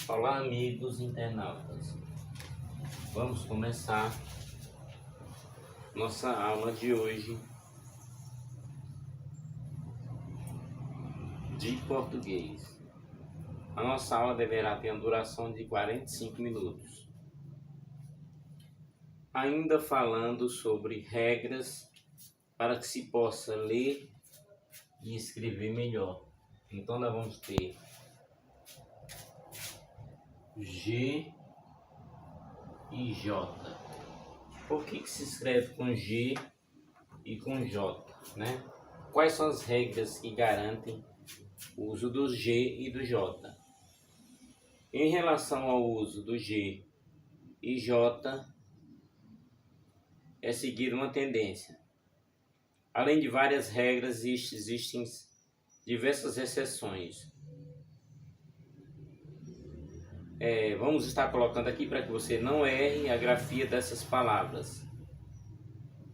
Olá, amigos internautas. Vamos começar nossa aula de hoje de português. A nossa aula deverá ter uma duração de 45 minutos. Ainda falando sobre regras para que se possa ler e escrever melhor. Então nós vamos ter G e J. Por que se escreve com G e com J, né? Quais são as regras que garantem o uso do G e do J? Em relação ao uso do G e J, é seguir uma tendência. Além de várias regras, existem diversas exceções. Vamos estar colocando aqui para que você não erre a grafia dessas palavras.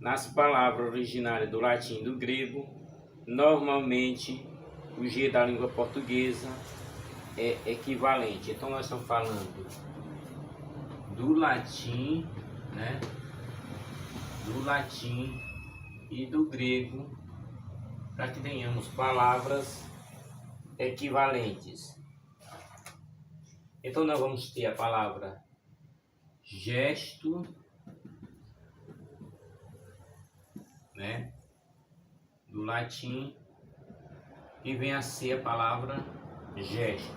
Nas palavras originárias do latim e do grego, normalmente o G da língua portuguesa é equivalente. Então nós estamos falando do latim, né? Do latim e do grego, para que tenhamos palavras equivalentes. Então nós vamos ter a palavra gesto, né, do latim, e vem a ser a palavra gesto.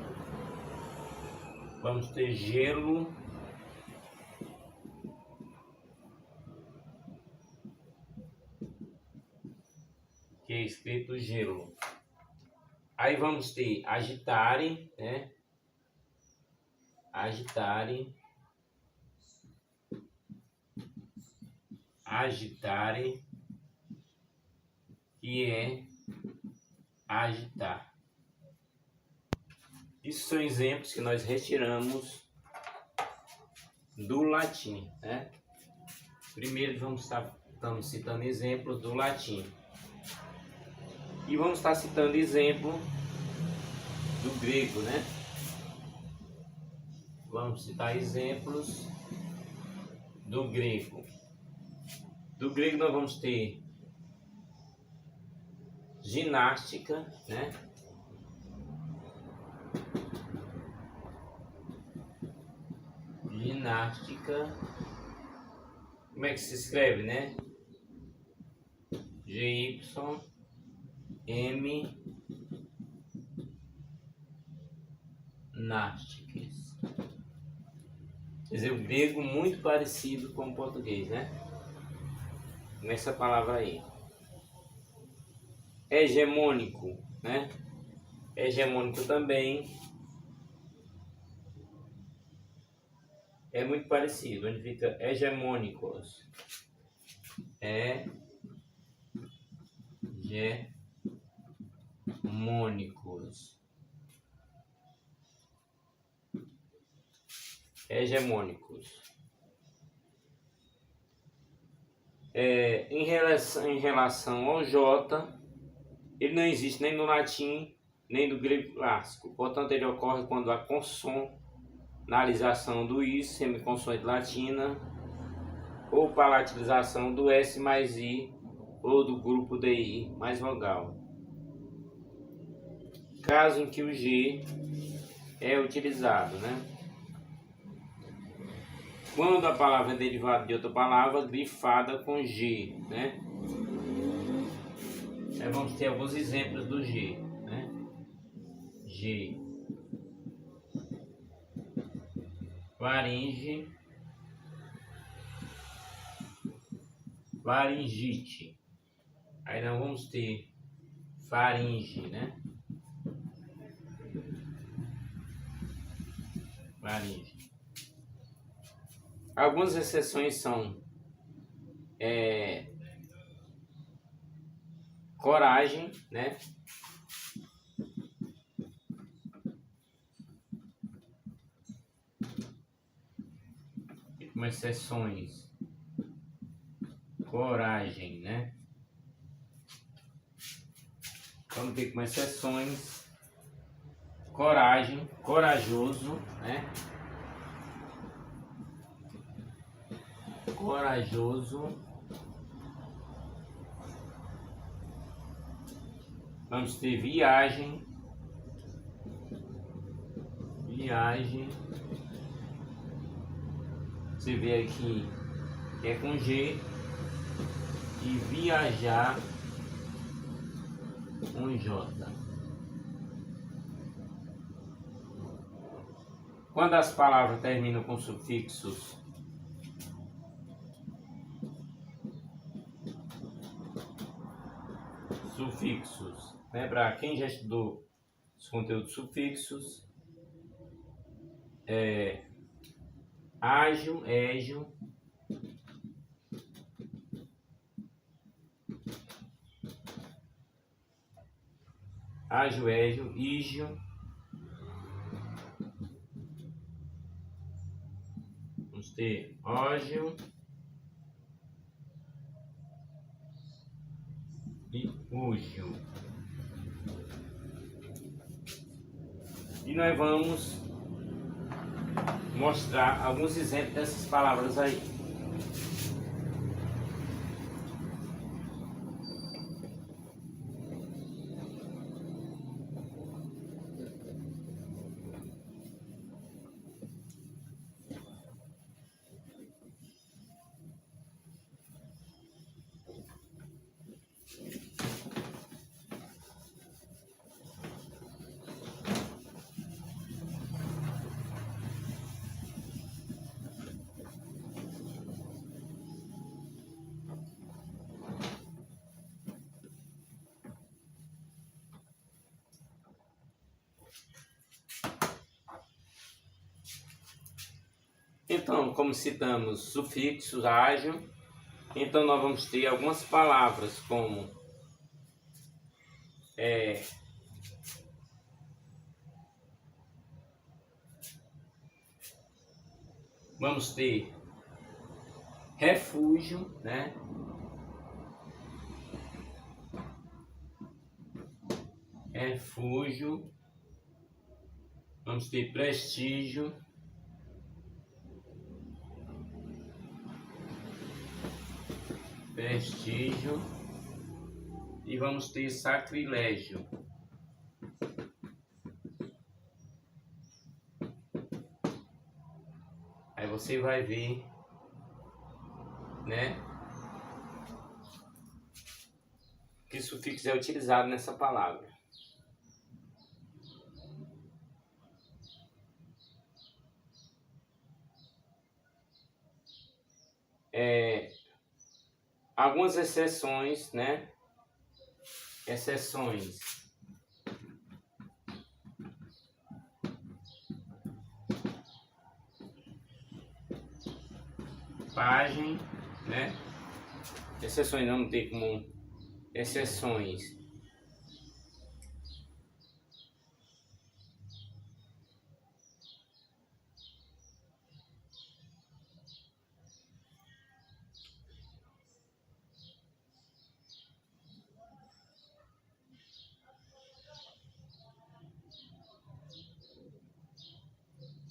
Vamos ter gelo, que é escrito gelo. Aí vamos ter agitare, né? Agitare, que é agitar. Isso são exemplos que nós retiramos do latim, né? Primeiro estamos citando exemplos do latim. E vamos estar citando exemplo do grego, né? Vamos citar exemplos do grego. Do grego nós vamos ter ginástica, né? Ginástica. Como é que se escreve, né? G-Y-M. Nástiques. Quer dizer, o grego muito parecido com o português, né? Nessa palavra aí. Hegemônico, né? Hegemônico também é muito parecido, onde fica hegemônicos. Hegemônicos. Hegemônicos. Em relação ao J, ele não existe nem no latim, nem no grego clássico. Portanto, ele ocorre quando a consonalização do I, semiconsoante latina, ou palatalização do S mais I, ou do grupo DI mais vogal. Caso em que o G é utilizado, né? Quando a palavra é derivada de outra palavra grifada com G, né? Aí vamos ter alguns exemplos do G, né? G. Faringe. Faringite. Aí nós vamos ter faringe, né? Faringe. Algumas exceções são coragem, né? Como exceções, coragem, né? Vamos ter como exceções coragem, corajoso, né? Corajoso. Vamos ter viagem. Viagem. Você vê aqui que é com G. E viajar com J. Quando as palavras terminam com sufixos né? Para quem já estudou os conteúdos sufixos, ágil, égio, ígio, vamos ter ógio e úgio. E nós vamos mostrar alguns exemplos dessas palavras aí. Então, como citamos sufixos, ágil, então nós vamos ter algumas palavras como vamos ter refúgio, né? Refúgio. Vamos ter prestígio. Prestígio. E vamos ter sacrilégio. Aí você vai ver, né, que sufixo é utilizado nessa palavra. Algumas exceções, né? Exceções. Página, né? Exceções não tem como exceções.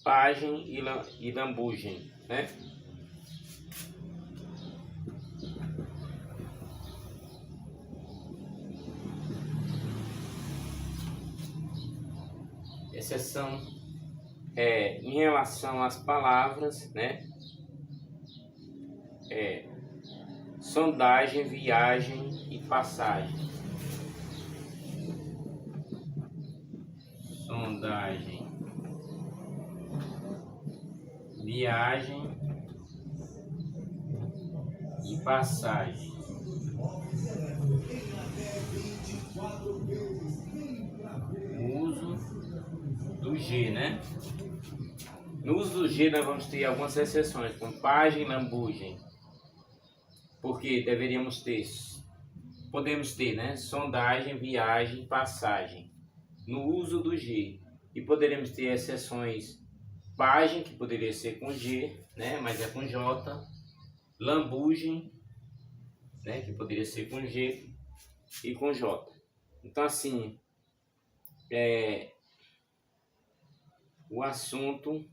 Página e lambugem, né? Exceção em relação às palavras, né? Sondagem, viagem e passagem. Sondagem, viagem e passagem. O uso do G, né? No uso do G nós vamos ter algumas exceções, como página e lambugem. Porque podemos ter, né? Sondagem, viagem, passagem. No uso do G. E poderemos ter exceções, página, que poderia ser com G, né? Mas é com J. Lambugem, né? Que poderia ser com G e com J. Então, assim, o assunto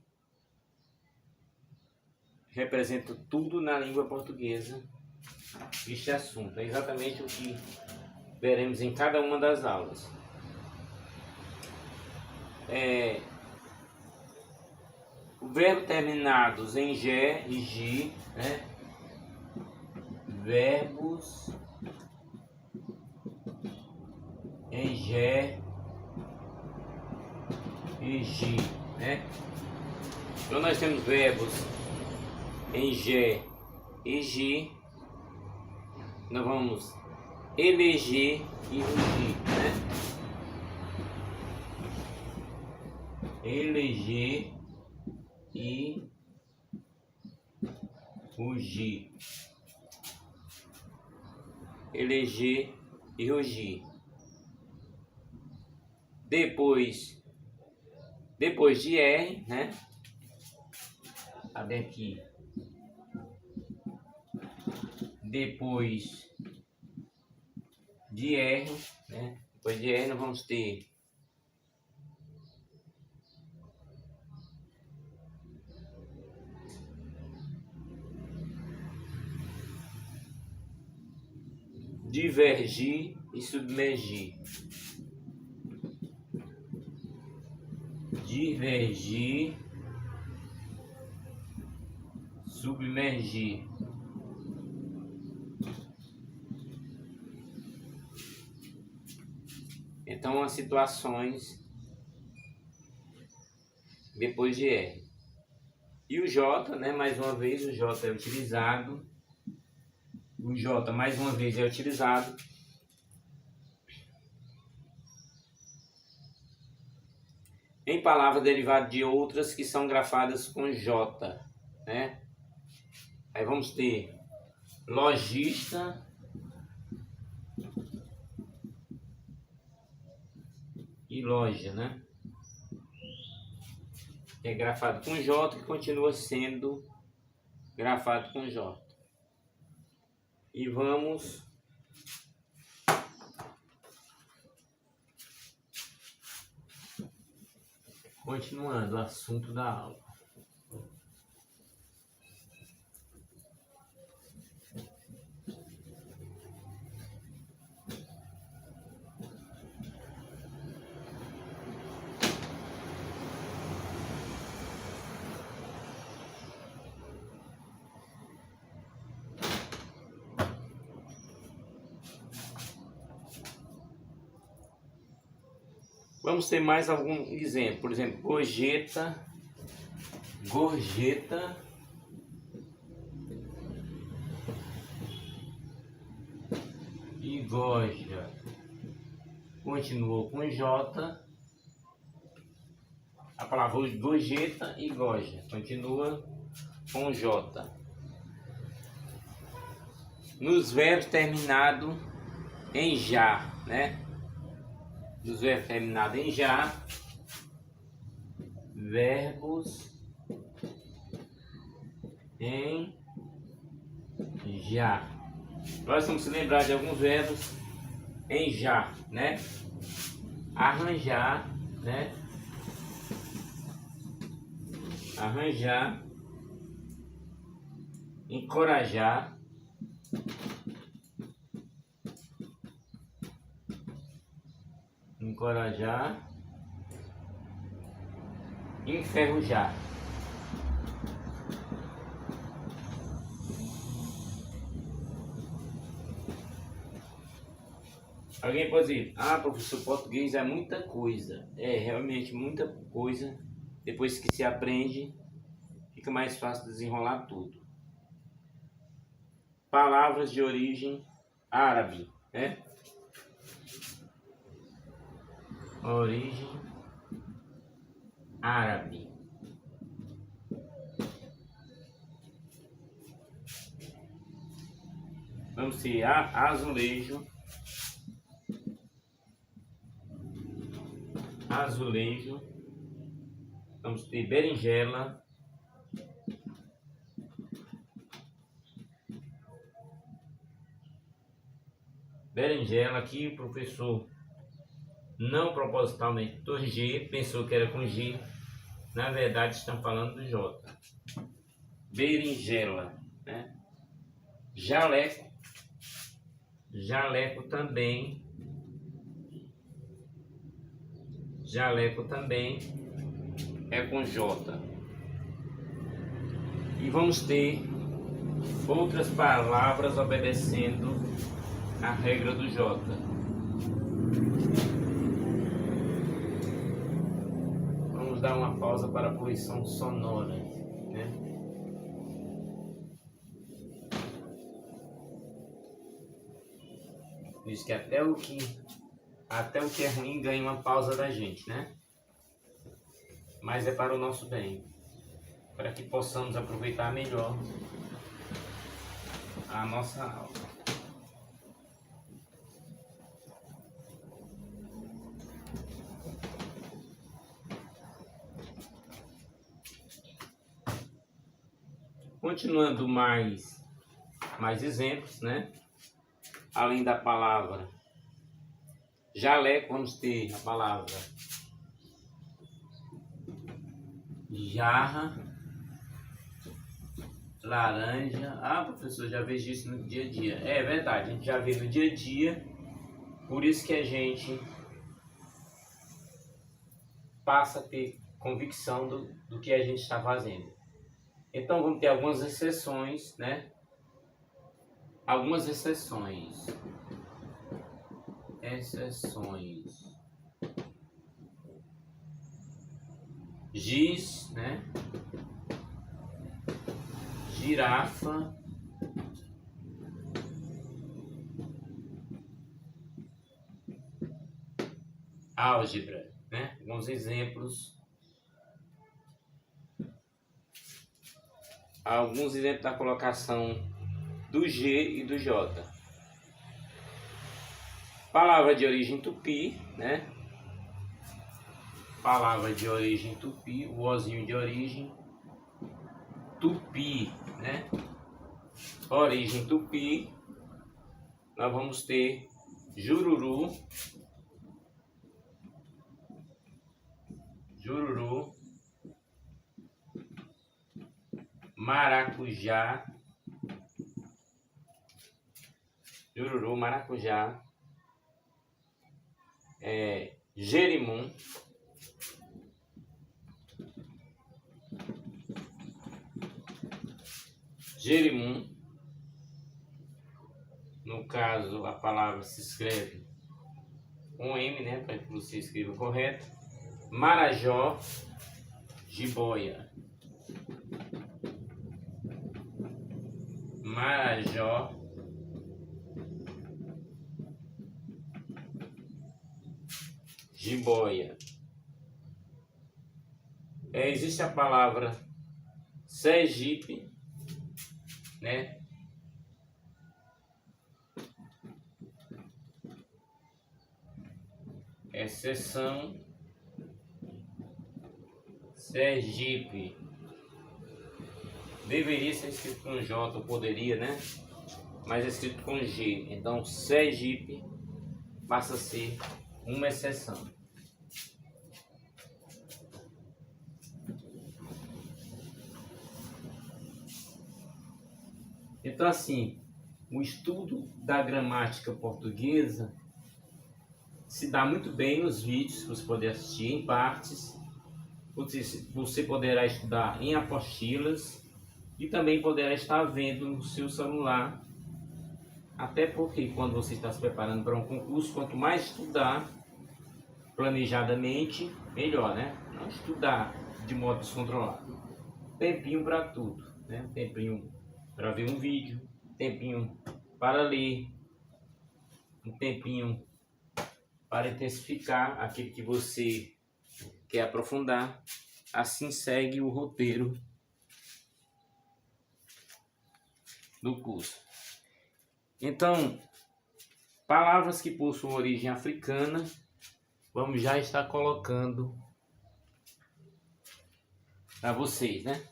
representa tudo na língua portuguesa. Este assunto é exatamente o que veremos em cada uma das aulas. O verbo terminados em gé e gi, né? Verbos em gé e gi, né? Então nós temos verbos em gé e gi. Nós vamos eleger e rugir, né? Eleger e rugir. Eleger e rugir. Depois de R, né? Abre aqui. Depois de R, né? Depois de R nós vamos ter divergir e submergir. Divergir, submergir. Então, as situações depois de R. E o J, né? Mais uma vez, o J é utilizado. O J, mais uma vez, é utilizado em palavras derivadas de outras que são grafadas com J, né? Aí vamos ter lojista e loja, né? É grafado com J e continua sendo grafado com J. E vamos continuando o assunto da aula. Vamos ter mais algum exemplo. Por exemplo, gorjeta, gorjeta, e goja. Continuou com J. A palavra gorjeta e goja continua com J. Nos verbos terminados em já, né? Dos verbos terminados em já, verbos em já. Nós vamos se lembrar de alguns verbos em já, né? Arranjar, né? Arranjar, encorajar, encorajar, enferrujar. Alguém pode dizer, professor, português é muita coisa. É realmente muita coisa. Depois que se aprende, fica mais fácil desenrolar tudo. Palavras de origem árabe, né? Origem árabe. Vamos ter azulejo, azulejo. Vamos ter berinjela, berinjela. Aqui o professor não propositalmente do G, pensou que era com G, Na verdade, estão falando do J. Berinjela, né? Jaleco. Jaleco também. Jaleco também é com J. E vamos ter outras palavras obedecendo a regra do J. Vamos dar uma pausa para a poluição sonora, né? Diz que até o que é ruim ganha uma pausa da gente, né? Mas é para o nosso bem, para que possamos aproveitar melhor a nossa aula. Continuando mais exemplos, né? Além da palavra jaleco, vamos ter a palavra jarra, laranja. Ah, professor, já vejo isso no dia a dia. É verdade, a gente já vê no dia a dia, por isso que a gente passa a ter convicção do que a gente está fazendo. Então vamos ter algumas exceções, né? Algumas exceções. Giz, né? Girafa. Álgebra, né? Alguns exemplos. Alguns exemplos da colocação do G e do J. Palavra de origem tupi, né? Palavra de origem tupi, o ozinho de origem tupi, né? Origem tupi, nós vamos ter jururu, maracujá, jerimum, no caso a palavra se escreve com M, né, para que você escreva correto. Marajó, jiboia. Marajó, jiboia. Existe a palavra Sergipe, né? Exceção, Sergipe. Deveria ser escrito com J, ou poderia, né? Mas é escrito com G. Então, Sergipe passa a ser uma exceção. Então, assim, o estudo da gramática portuguesa se dá muito bem nos vídeos que você pode assistir em partes. Você poderá estudar em apostilas e também poderá estar vendo no seu celular. Até porque quando você está se preparando para um concurso, quanto mais estudar planejadamente, melhor, né? Não estudar de modo descontrolado. Tempinho para tudo, né? Tempinho para ver um vídeo, tempinho para ler, um tempinho para intensificar aquilo que você quer aprofundar. Assim segue o roteiro do curso. Então, palavras que possuem origem africana, vamos já estar colocando para vocês, né?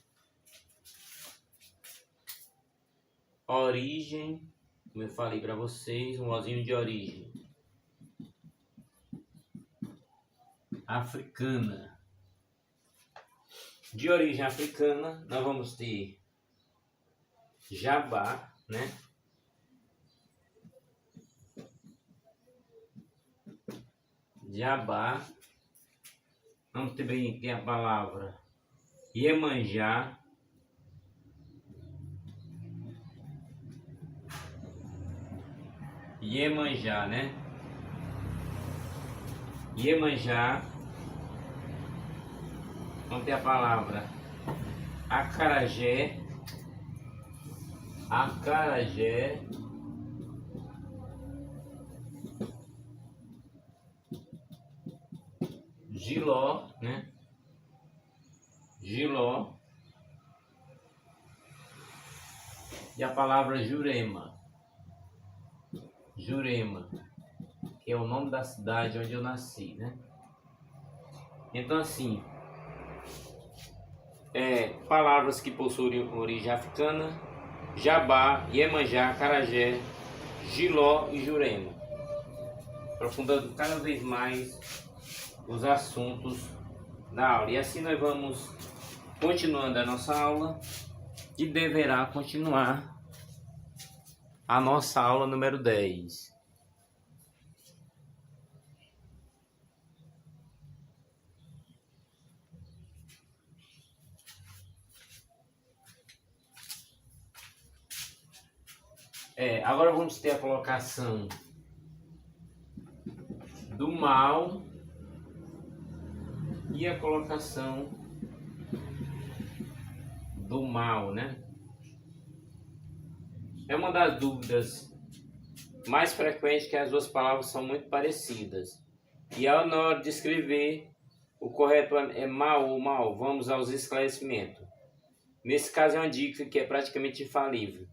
Origem, como eu falei para vocês, um ozinho de origem africana. De origem africana, nós vamos ter jabá, né? Jabá. Vamos também ter a palavra Iemanjá. Iemanjá, né? Iemanjá. Vamos ter a palavra acarajé. Acarajé. Giló, né? Giló. E a palavra Jurema. Jurema, que é o nome da cidade onde eu nasci, né? Então, assim, palavras que possuem origem africana: Jabá, Iemanjá, Acarajé, Giló e Jurema. Aprofundando cada vez mais os assuntos da aula. E assim nós vamos continuando a nossa aula, que deverá continuar a nossa aula número 10. Agora vamos ter a colocação do mal e a colocação do mal, né? É uma das dúvidas mais frequentes, que as duas palavras são muito parecidas. E na hora de escrever, o correto é mal ou mal. Vamos aos esclarecimentos. Nesse caso é uma dica que é praticamente infalível.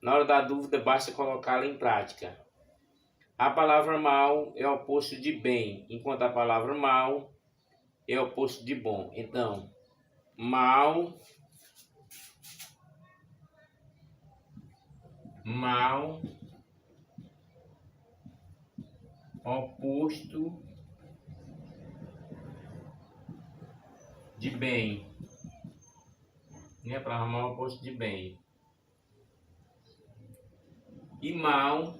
Na hora da dúvida, basta colocá-la em prática. A palavra mal é o oposto de bem, enquanto a palavra mal é o oposto de bom. Então, mal, oposto de bem. A palavra mal é o oposto de bem. E mal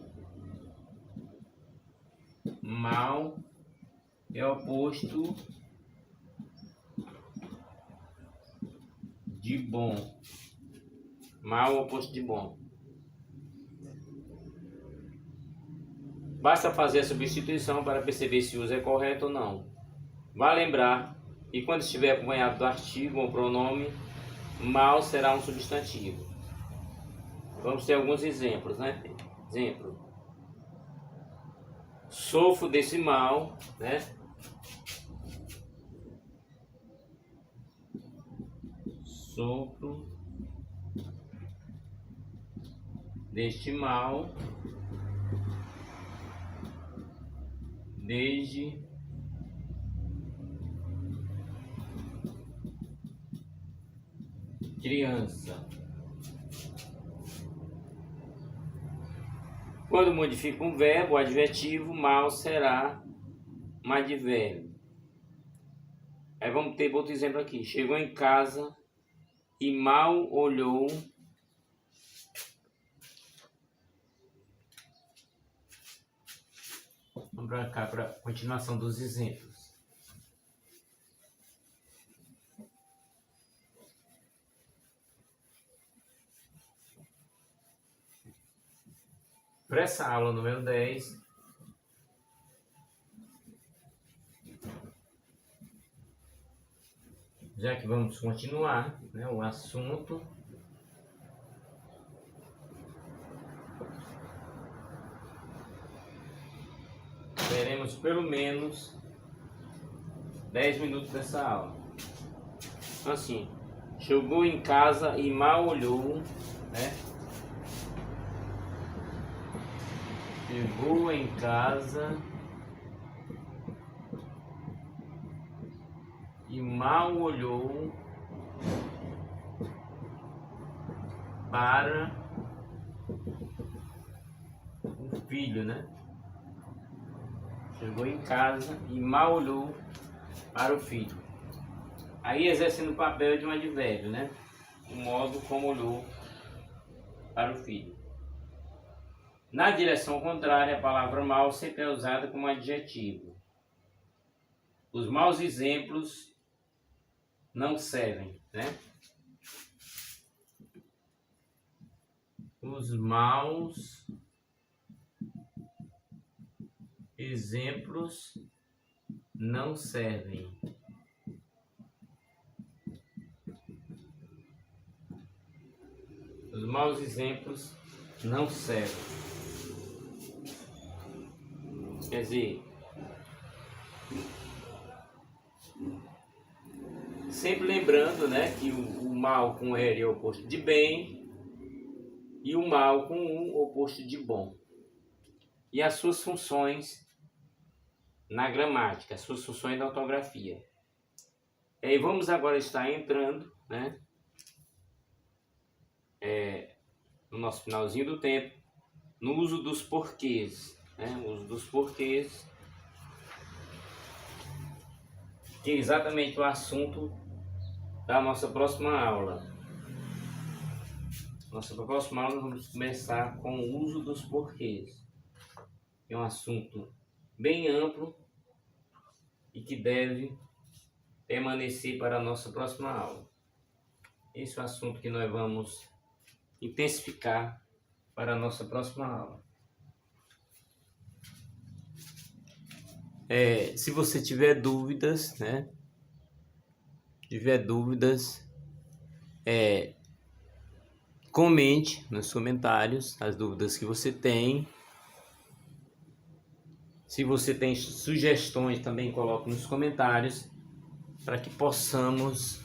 é o oposto de bom. Mal é o oposto de bom. Basta fazer a substituição para perceber se o uso é correto ou não. Vale lembrar que quando estiver acompanhado do artigo ou pronome, mal será um substantivo. Vamos ter alguns exemplos, né? Exemplo: sofro desse mal, né? Sofro deste mal desde criança. Quando modifica um verbo, o adjetivo, mal será um advérbio. Aí vamos ter outro exemplo aqui. Chegou em casa e mal olhou Vamos para cá para a continuação dos exemplos. Para essa aula número 10, já que vamos continuar, né, o assunto, teremos pelo menos 10 minutos dessa aula. Assim, chegou em casa e mal olhou, né? Chegou em casa e mal olhou para o filho, né? Chegou em casa e mal olhou para o filho. Aí exercendo o papel de um advérbio, né? O modo como olhou para o filho. Na direção contrária, a palavra mal sempre é usada como adjetivo. Os maus exemplos não servem, né? Os maus exemplos não servem. Os maus exemplos não servem. Quer dizer, sempre lembrando, né, que o mal com L é o oposto de bem e o mal com U o oposto de bom. E as suas funções na gramática, as suas funções na ortografia. E vamos agora estar entrando, né, no nosso finalzinho do tempo, no uso dos porquês, né, o uso dos porquês, que é exatamente o assunto da nossa próxima aula. Nossa próxima aula nós vamos começar com o uso dos porquês. É um assunto bem amplo e que deve permanecer para a nossa próxima aula. Esse é o assunto que nós vamos intensificar para a nossa próxima aula. Se você tiver dúvidas, né? Comente nos comentários as dúvidas que você tem. Se você tem sugestões, também coloque nos comentários para que possamos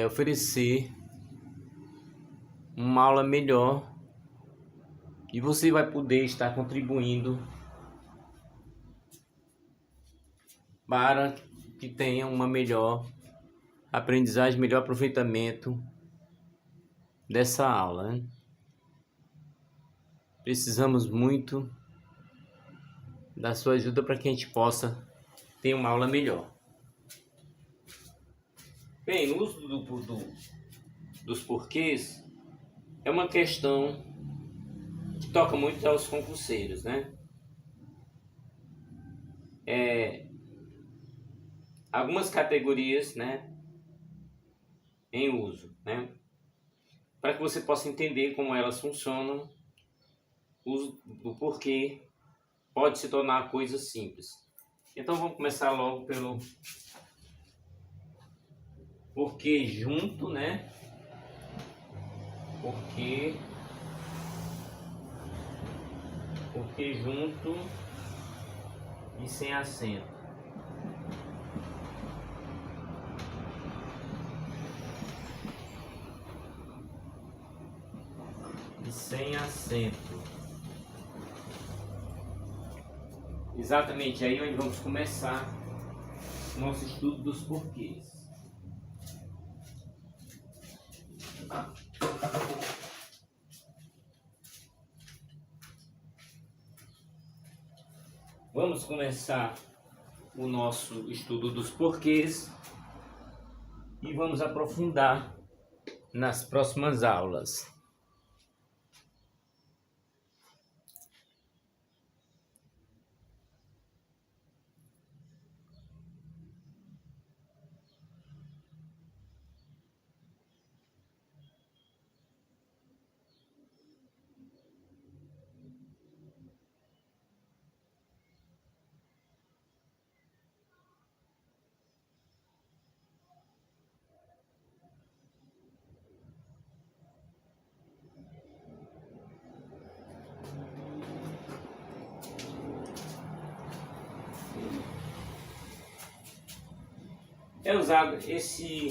oferecer uma aula melhor e você vai poder estar contribuindo para que tenha uma melhor aprendizagem, melhor aproveitamento dessa aula, né? Precisamos muito da sua ajuda para que a gente possa ter uma aula melhor. Bem, o uso dos porquês é uma questão que toca muito aos concurseiros, né? Algumas categorias, né, em uso, né? Para que você possa entender como elas funcionam, o uso do porquê pode se tornar coisa simples. Então vamos começar logo pelo porquê junto, né? Porquê junto e sem acento. Sem acento. Exatamente aí onde vamos começar nosso estudo dos porquês. Vamos começar o nosso estudo dos porquês e vamos aprofundar nas próximas aulas. Esse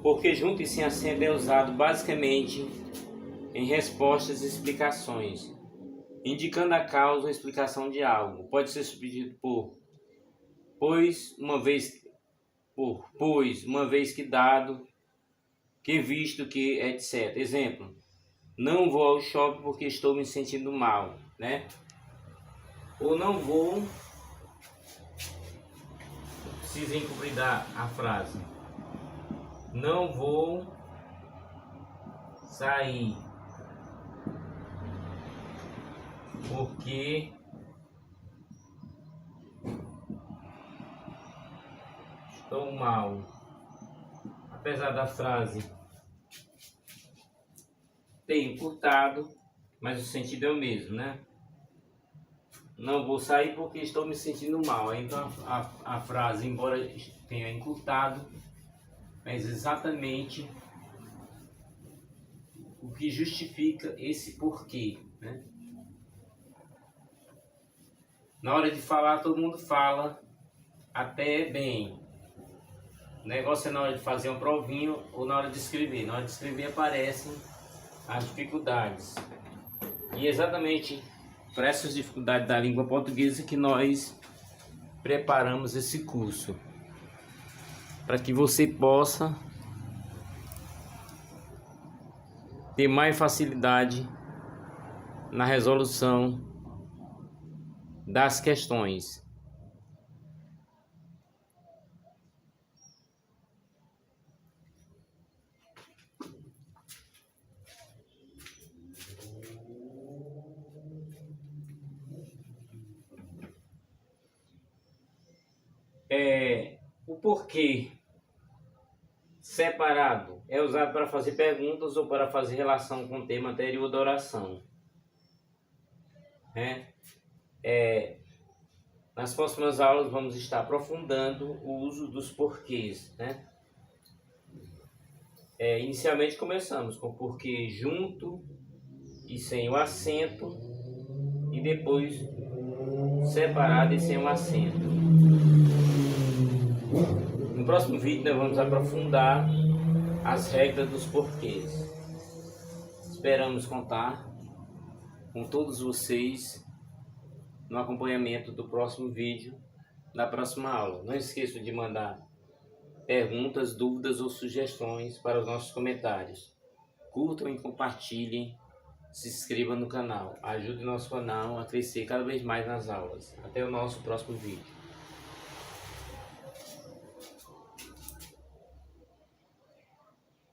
porquê junto e sem acento é usado basicamente em respostas e explicações, indicando a causa ou explicação de algo. Pode ser substituído por pois, uma vez que dado, que visto que, etc. Exemplo: não vou ao shopping porque estou me sentindo mal, né? Ou não vou precisa incorporar a frase. Não vou sair porque estou mal. Apesar da frase ter encurtado, mas o sentido é o mesmo, né? Não vou sair porque estou me sentindo mal. Então a frase, embora tenha encurtado, mas exatamente o que justifica esse porquê, né? Na hora de falar, todo mundo fala até bem. O negócio é na hora de fazer um provinho ou na hora de escrever. Na hora de escrever aparecem as dificuldades. E exatamente por essas dificuldades da língua portuguesa que nós preparamos esse curso. Para que você possa ter mais facilidade na resolução das questões. O porquê separado é usado para fazer perguntas ou para fazer relação com o tema anterior da oração. Nas próximas aulas vamos estar aprofundando o uso dos porquês, né? Inicialmente começamos com o porquê junto e sem o acento, e depois separado e sem o acento. No próximo vídeo nós vamos aprofundar as regras dos porquês. Esperamos contar com todos vocês no acompanhamento do próximo vídeo, da próxima aula. Não esqueça de mandar perguntas, dúvidas ou sugestões para os nossos comentários. Curtam e compartilhem, se inscrevam no canal. Ajude nosso canal a crescer cada vez mais nas aulas. Até o nosso próximo vídeo.